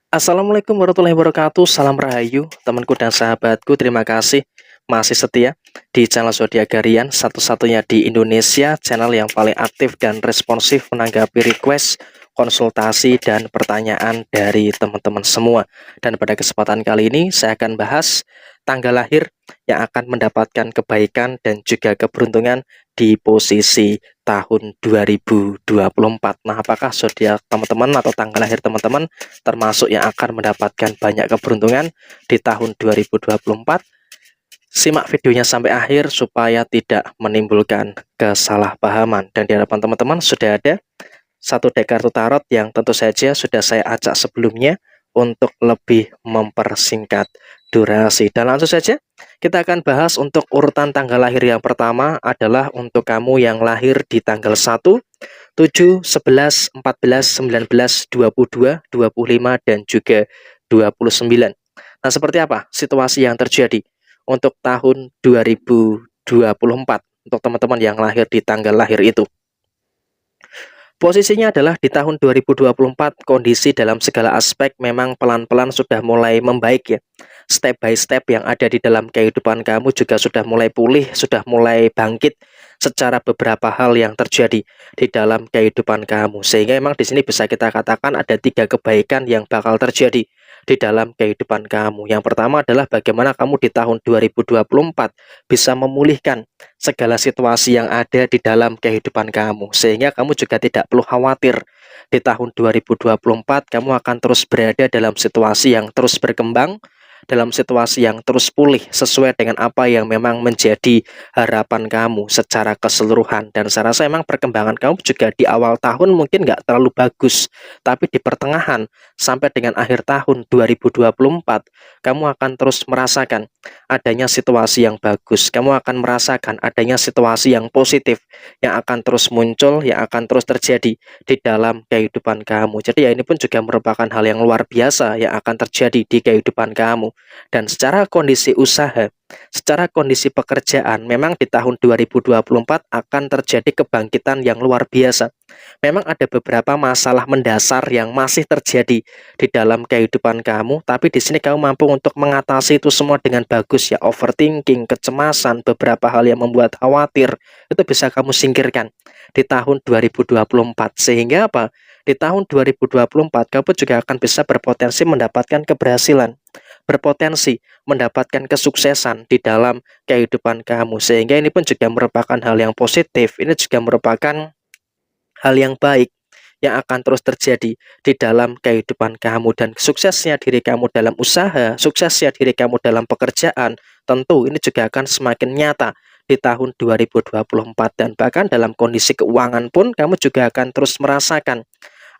Assalamualaikum warahmatullahi wabarakatuh. Salam rahayu, temanku dan sahabatku. Terima kasih masih setia di channel Zodiak Harian, satu-satunya di Indonesia, channel yang paling aktif dan responsif menanggapi request, konsultasi, dan pertanyaan dari teman-teman semua. Dan pada kesempatan kali ini, saya akan bahas tanggal lahir yang akan mendapatkan kebaikan dan juga keberuntungan di posisi tahun 2024. Nah, apakah zodiak teman-teman atau tanggal lahir teman-teman termasuk yang akan mendapatkan banyak keberuntungan di tahun 2024? Simak videonya sampai akhir supaya tidak menimbulkan kesalahpahaman. Dan di hadapan teman-teman sudah ada satu deck kartu tarot yang tentu saja sudah saya acak sebelumnya untuk lebih mempersingkat durasi. Dan langsung saja kita akan bahas untuk urutan tanggal lahir. Yang pertama adalah untuk kamu yang lahir di tanggal 1, 7, 11, 14, 19, 22, 25, dan juga 29. Nah, seperti apa situasi yang terjadi untuk tahun 2024 untuk teman-teman yang lahir di tanggal lahir itu? Posisinya adalah di tahun 2024, kondisi dalam segala aspek memang pelan-pelan sudah mulai membaik ya. Step by step yang ada di dalam kehidupan kamu juga sudah mulai pulih, sudah mulai bangkit secara beberapa hal yang terjadi di dalam kehidupan kamu. Sehingga memang di sini bisa kita katakan ada 3 kebaikan yang bakal terjadi di dalam kehidupan kamu. Yang pertama adalah bagaimana kamu di tahun 2024 bisa memulihkan segala situasi yang ada di dalam kehidupan kamu, sehingga kamu juga tidak perlu khawatir di tahun 2024 kamu akan terus berada dalam situasi yang terus berkembang, dalam situasi yang terus pulih sesuai dengan apa yang memang menjadi harapan kamu secara keseluruhan. Dan saya rasa memang perkembangan kamu juga di awal tahun mungkin nggak terlalu bagus, tapi di pertengahan sampai dengan akhir tahun 2024 kamu akan terus merasakan adanya situasi yang bagus. Kamu akan merasakan adanya situasi yang positif yang akan terus muncul, yang akan terus terjadi di dalam kehidupan kamu. Jadi ya ini pun juga merupakan hal yang luar biasa yang akan terjadi di kehidupan kamu. Dan secara kondisi usaha, secara kondisi pekerjaan, memang di tahun 2024 akan terjadi kebangkitan yang luar biasa. Memang ada beberapa masalah mendasar yang masih terjadi di dalam kehidupan kamu, tapi di sini kamu mampu untuk mengatasi itu semua dengan bagus ya. Overthinking, kecemasan, beberapa hal yang membuat khawatir itu bisa kamu singkirkan di tahun 2024. Sehingga apa? Di tahun 2024 kamu juga akan bisa berpotensi mendapatkan keberhasilan, berpotensi mendapatkan kesuksesan di dalam kehidupan kamu. Sehingga ini pun juga merupakan hal yang positif. Ini juga merupakan hal yang baik yang akan terus terjadi di dalam kehidupan kamu. Dan suksesnya diri kamu dalam usaha, suksesnya diri kamu dalam pekerjaan, tentu ini juga akan semakin nyata di tahun 2024. Dan bahkan dalam kondisi keuangan pun kamu juga akan terus merasakan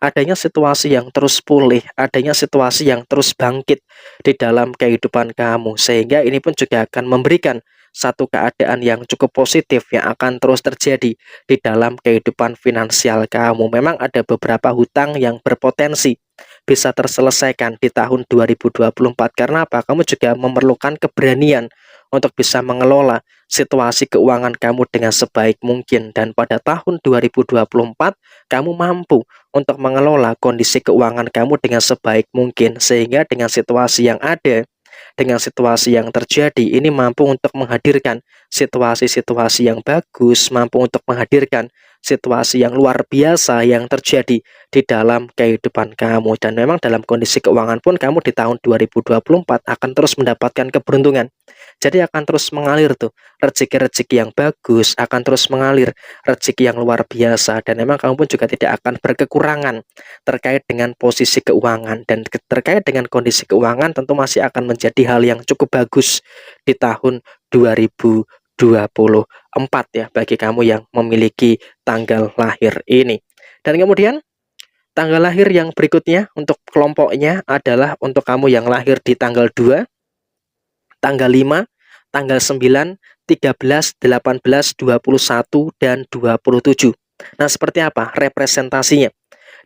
adanya situasi yang terus pulih, adanya situasi yang terus bangkit di dalam kehidupan kamu. Sehingga ini pun juga akan memberikan satu keadaan yang cukup positif yang akan terus terjadi di dalam kehidupan finansial kamu. Memang ada beberapa hutang yang berpotensi bisa terselesaikan di tahun 2024. Karena apa? Kamu juga memerlukan keberanian untuk bisa mengelola situasi keuangan kamu dengan sebaik mungkin. Dan pada tahun 2024, kamu mampu untuk mengelola kondisi keuangan kamu dengan sebaik mungkin. Sehingga dengan situasi yang ada, dengan situasi yang terjadi, ini mampu untuk menghadirkan situasi-situasi yang bagus, mampu untuk menghadirkan situasi yang luar biasa yang terjadi di dalam kehidupan kamu. Dan memang dalam kondisi keuangan pun kamu di tahun 2024 akan terus mendapatkan keberuntungan. Jadi akan terus mengalir tuh rezeki-rezeki yang bagus, akan terus mengalir rezeki yang luar biasa. Dan memang kamu pun juga tidak akan berkekurangan terkait dengan posisi keuangan. Dan terkait dengan kondisi keuangan tentu masih akan menjadi hal yang cukup bagus di tahun 2024 ya, bagi kamu yang memiliki tanggal lahir ini. Dan kemudian tanggal lahir yang berikutnya untuk kelompoknya adalah untuk kamu yang lahir di tanggal 2, tanggal 5, tanggal 9, 13, 18, 21, dan 27. Nah, seperti apa representasinya?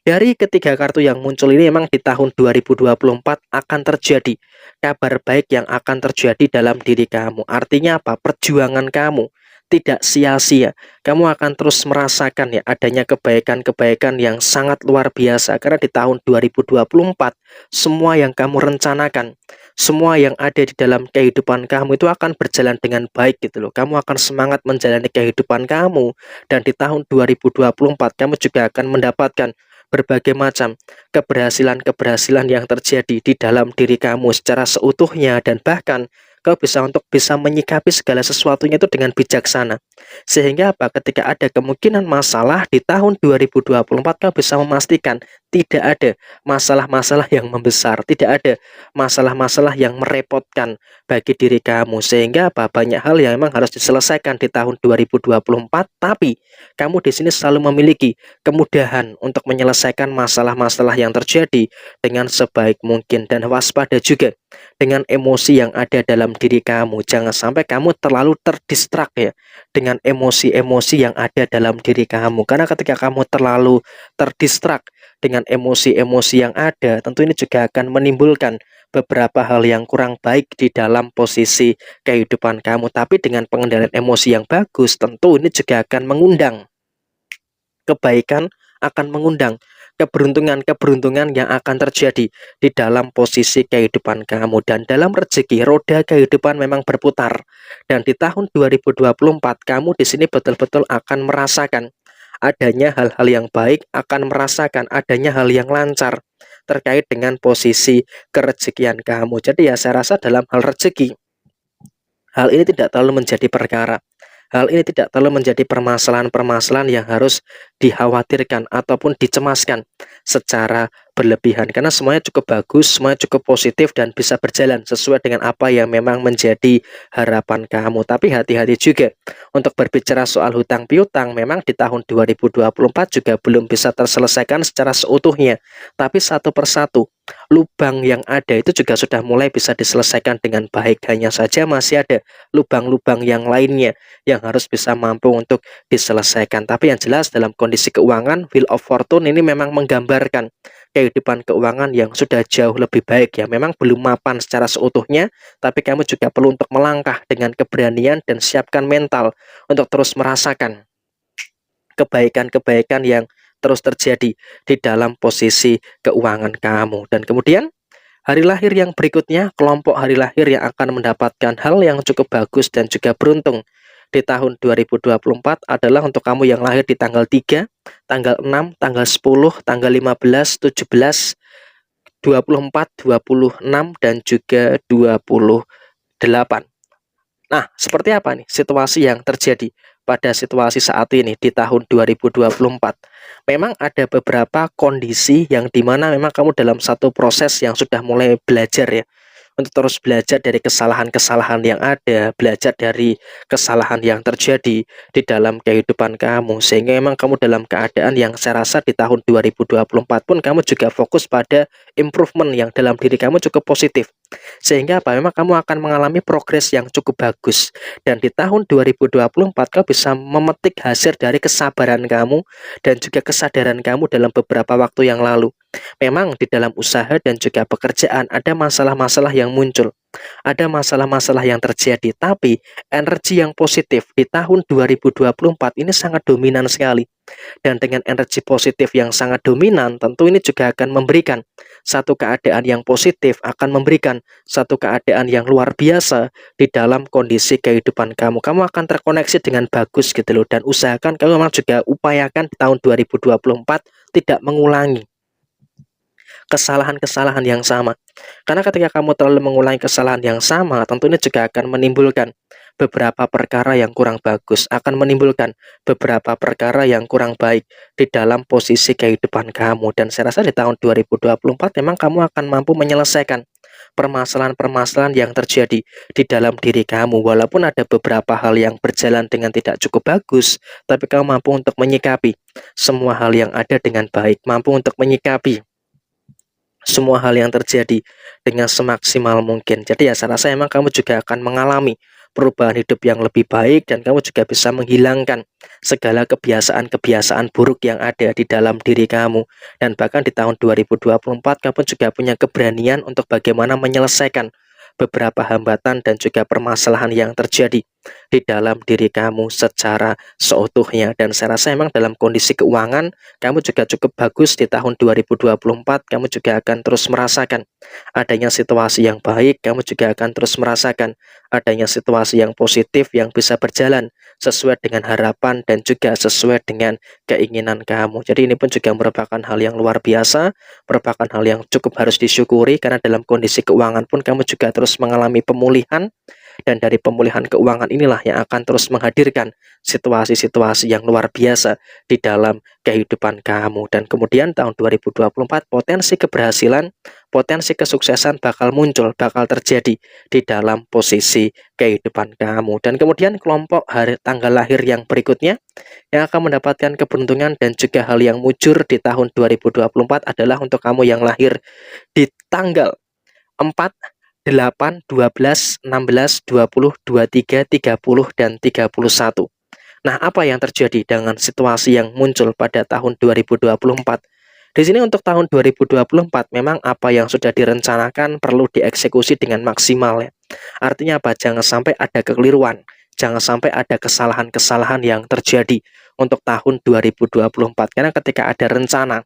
Dari ketiga kartu yang muncul ini memang di tahun 2024 akan terjadi kabar baik yang akan terjadi dalam diri kamu. Artinya apa? Perjuangan kamu tidak sia-sia. Kamu akan terus merasakan ya adanya kebaikan-kebaikan yang sangat luar biasa, karena di tahun 2024 semua yang kamu rencanakan, semua yang ada di dalam kehidupan kamu itu akan berjalan dengan baik gitu loh. Kamu akan semangat menjalani kehidupan kamu, dan di tahun 2024 kamu juga akan mendapatkan berbagai macam keberhasilan-keberhasilan yang terjadi di dalam diri kamu secara seutuhnya, dan bahkan kau bisa menyikapi segala sesuatunya itu dengan bijaksana. Sehingga apa? Ketika ada kemungkinan masalah di tahun 2024, kau bisa memastikan tidak ada masalah-masalah yang membesar, tidak ada masalah-masalah yang merepotkan bagi diri kamu. Sehingga apa? Banyak hal yang memang harus diselesaikan di tahun 2024, tapi kamu di sini selalu memiliki kemudahan untuk menyelesaikan masalah-masalah yang terjadi dengan sebaik mungkin, dan waspada juga dengan emosi yang ada dalam diri kamu. Jangan sampai kamu terlalu terdistrak ya dengan emosi-emosi yang ada dalam diri kamu, karena ketika kamu terlalu terdistrak dengan emosi-emosi yang ada, tentu ini juga akan menimbulkan beberapa hal yang kurang baik di dalam posisi kehidupan kamu. Tapi dengan pengendalian emosi yang bagus, tentu ini juga akan mengundang kebaikan, akan mengundang keberuntungan-keberuntungan yang akan terjadi di dalam posisi kehidupan kamu. Dan dalam rezeki, roda kehidupan memang berputar. Dan di tahun 2024 kamu di sini betul-betul akan merasakan adanya hal-hal yang baik, akan merasakan adanya hal yang lancar terkait dengan posisi kerezekian kamu. Jadi ya saya rasa dalam hal rezeki, hal ini tidak terlalu menjadi perkara. Hal ini tidak terlalu menjadi permasalahan-permasalahan yang harus dikhawatirkan ataupun dicemaskan secara berlebihan, karena semuanya cukup bagus, semuanya cukup positif, dan bisa berjalan sesuai dengan apa yang memang menjadi harapan kamu. Tapi hati-hati juga untuk berbicara soal hutang piutang. Memang di tahun 2024 juga belum bisa terselesaikan secara seutuhnya, tapi satu persatu lubang yang ada itu juga sudah mulai bisa diselesaikan dengan baik. Hanya saja masih ada lubang-lubang yang lainnya yang harus bisa mampu untuk diselesaikan. Tapi yang jelas dalam kondisi keuangan, Wheel of Fortune ini memang menggambarkan kehidupan keuangan yang sudah jauh lebih baik ya. Memang belum mapan secara seutuhnya, tapi kamu juga perlu untuk melangkah dengan keberanian dan siapkan mental untuk terus merasakan kebaikan-kebaikan yang terus terjadi di dalam posisi keuangan kamu. Dan kemudian hari lahir yang berikutnya, kelompok hari lahir yang akan mendapatkan hal yang cukup bagus dan juga beruntung di tahun 2024 adalah untuk kamu yang lahir di tanggal 3, tanggal 6, tanggal 10, tanggal 15, 17, 24, 26, dan juga 28. Nah, seperti apa nih situasi yang terjadi pada situasi saat ini di tahun 2024? Memang ada beberapa kondisi yang dimana memang kamu dalam satu proses yang sudah mulai belajar ya, untuk terus belajar dari kesalahan-kesalahan yang ada, belajar dari kesalahan yang terjadi di dalam kehidupan kamu, sehingga memang kamu dalam keadaan yang saya rasa di tahun 2024 pun kamu juga fokus pada improvement yang dalam diri kamu cukup positif. Sehingga apa? Memang kamu akan mengalami progres yang cukup bagus. Dan di tahun 2024 kamu bisa memetik hasil dari kesabaran kamu dan juga kesadaran kamu dalam beberapa waktu yang lalu. Memang di dalam usaha dan juga pekerjaan ada masalah-masalah yang muncul, ada masalah-masalah yang terjadi, tapi energi yang positif di tahun 2024 ini sangat dominan sekali. Dan dengan energi positif yang sangat dominan, tentu ini juga akan memberikan satu keadaan yang positif, akan memberikan satu keadaan yang luar biasa di dalam kondisi kehidupan kamu. Kamu akan terkoneksi dengan bagus gitu loh, dan usahakan kamu memang juga upayakan di tahun 2024 tidak mengulangi kesalahan-kesalahan yang sama. Karena ketika kamu terlalu mengulangi kesalahan yang sama, tentunya juga akan menimbulkan beberapa perkara yang kurang bagus, akan menimbulkan beberapa perkara yang kurang baik di dalam posisi kehidupan kamu. Dan saya rasa di tahun 2024 memang kamu akan mampu menyelesaikan permasalahan-permasalahan yang terjadi di dalam diri kamu. Walaupun ada beberapa hal yang berjalan dengan tidak cukup bagus, tapi kamu mampu untuk menyikapi semua hal yang ada dengan baik, mampu untuk menyikapi semua hal yang terjadi dengan semaksimal mungkin. Jadi ya saya rasa emang kamu juga akan mengalami perubahan hidup yang lebih baik, dan kamu juga bisa menghilangkan segala kebiasaan-kebiasaan buruk yang ada di dalam diri kamu. Dan bahkan di tahun 2024 kamu juga punya keberanian untuk bagaimana menyelesaikan beberapa hambatan dan juga permasalahan yang terjadi di dalam diri kamu secara seutuhnya. Dan saya rasa memang dalam kondisi keuangan kamu juga cukup bagus di tahun 2024. Kamu juga akan terus merasakan adanya situasi yang baik, kamu juga akan terus merasakan adanya situasi yang positif yang bisa berjalan sesuai dengan harapan dan juga sesuai dengan keinginan kamu. Jadi ini pun juga merupakan hal yang luar biasa, merupakan hal yang cukup harus disyukuri, karena dalam kondisi keuangan pun kamu juga terus mengalami pemulihan, dan dari pemulihan keuangan inilah yang akan terus menghadirkan situasi-situasi yang luar biasa di dalam kehidupan kamu. Dan kemudian tahun 2024 potensi keberhasilan, potensi kesuksesan bakal muncul, bakal terjadi di dalam posisi kehidupan kamu. Dan kemudian kelompok hari tanggal lahir yang berikutnya yang akan mendapatkan keberuntungan dan juga hal yang mujur di tahun 2024 adalah untuk kamu yang lahir di tanggal 4, 8, 12, 16, 20, 23, 30, dan 31. Nah, apa yang terjadi dengan situasi yang muncul pada tahun 2024? Di sini untuk tahun 2024 memang apa yang sudah direncanakan perlu dieksekusi dengan maksimal ya. Artinya apa? Jangan sampai ada kekeliruan, jangan sampai ada kesalahan-kesalahan yang terjadi untuk tahun 2024. Karena ketika ada rencana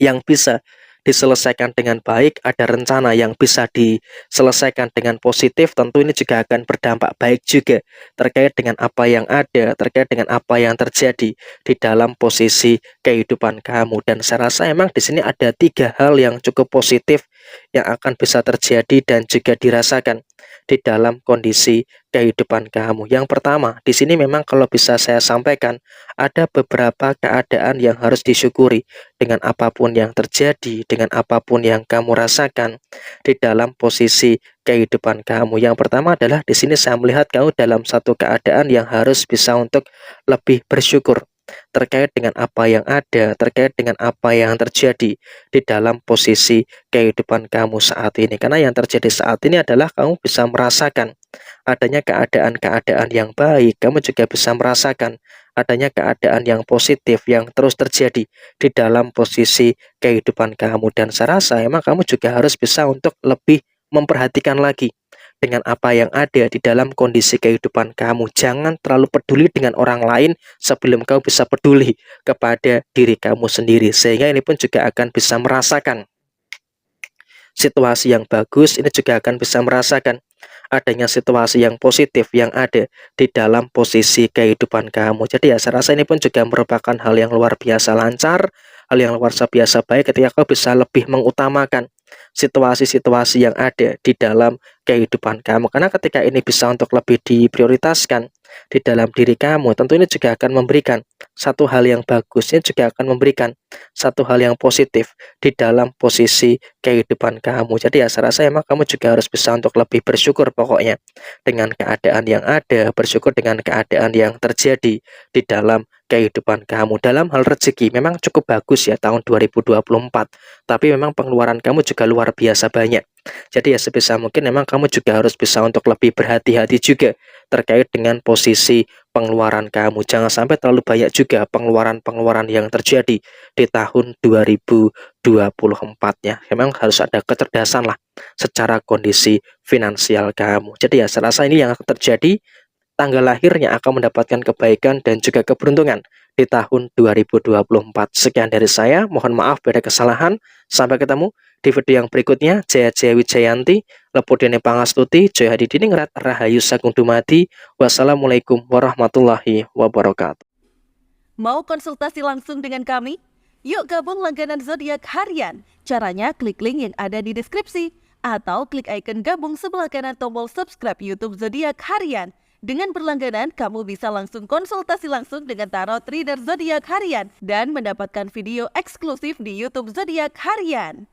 yang bisa diselesaikan dengan baik, ada rencana yang bisa diselesaikan dengan positif, tentu ini juga akan berdampak baik juga terkait dengan apa yang ada, terkait dengan apa yang terjadi di dalam posisi kehidupan kamu. Dan saya rasa memang di sini ada 3 hal yang cukup positif yang akan bisa terjadi dan juga dirasakan di dalam kondisi kehidupan kamu. Yang pertama, di sini memang kalau bisa saya sampaikan, ada beberapa keadaan yang harus disyukuri dengan apapun yang terjadi, dengan apapun yang kamu rasakan di dalam posisi kehidupan kamu. Yang pertama adalah di sini saya melihat kamu dalam satu keadaan yang harus bisa untuk lebih bersyukur terkait dengan apa yang ada, terkait dengan apa yang terjadi di dalam posisi kehidupan kamu saat ini. Karena yang terjadi saat ini adalah kamu bisa merasakan adanya keadaan-keadaan yang baik, kamu juga bisa merasakan adanya keadaan yang positif yang terus terjadi di dalam posisi kehidupan kamu. Dan saya rasa emang kamu juga harus bisa untuk lebih memperhatikan lagi dengan apa yang ada di dalam kondisi kehidupan kamu. Jangan terlalu peduli dengan orang lain sebelum kamu bisa peduli kepada diri kamu sendiri. Sehingga ini pun juga akan bisa merasakan situasi yang bagus, ini juga akan bisa merasakan adanya situasi yang positif yang ada di dalam posisi kehidupan kamu. Jadi ya saya rasa ini pun juga merupakan hal yang luar biasa lancar, hal yang luar biasa baik ketika kau bisa lebih mengutamakan situasi-situasi yang ada di dalam kehidupan kamu. Karena ketika ini bisa untuk lebih diprioritaskan di dalam diri kamu, tentu ini juga akan memberikan satu hal yang bagus, ini juga akan memberikan satu hal yang positif di dalam posisi kehidupan kamu. Jadi ya saya rasa emang kamu juga harus bisa untuk lebih bersyukur pokoknya dengan keadaan yang ada, bersyukur dengan keadaan yang terjadi di dalam kehidupan kamu. Dalam hal rezeki memang cukup bagus ya tahun 2024, tapi memang pengeluaran kamu juga luar biasa banyak. Jadi ya sebisa mungkin memang kamu juga harus bisa untuk lebih berhati-hati juga terkait dengan posisi pengeluaran kamu. Jangan sampai terlalu banyak juga pengeluaran-pengeluaran yang terjadi di tahun 2024 ya. Memang harus ada kecerdasan lah secara kondisi finansial kamu. Jadi ya saya rasa ini yang akan terjadi, tanggal lahirnya akan mendapatkan kebaikan dan juga keberuntungan di tahun 2024. Sekian dari saya, mohon maaf bila kesalahan. Sampai ketemu di video yang berikutnya. Jaya Jaya Wijayanti, Lepudene Pangastuti, Joy Hadidiningrat, Rahayu Sagung Dumadi. Wassalamualaikum warahmatullahi wabarakatuh. Mau konsultasi langsung dengan kami? Yuk gabung langganan zodiak harian. Caranya klik link yang ada di deskripsi atau klik icon gabung sebelah kanan tombol subscribe YouTube Zodiak Harian. Dengan berlangganan, kamu bisa langsung konsultasi langsung dengan tarot reader zodiak harian dan mendapatkan video eksklusif di YouTube Zodiak Harian.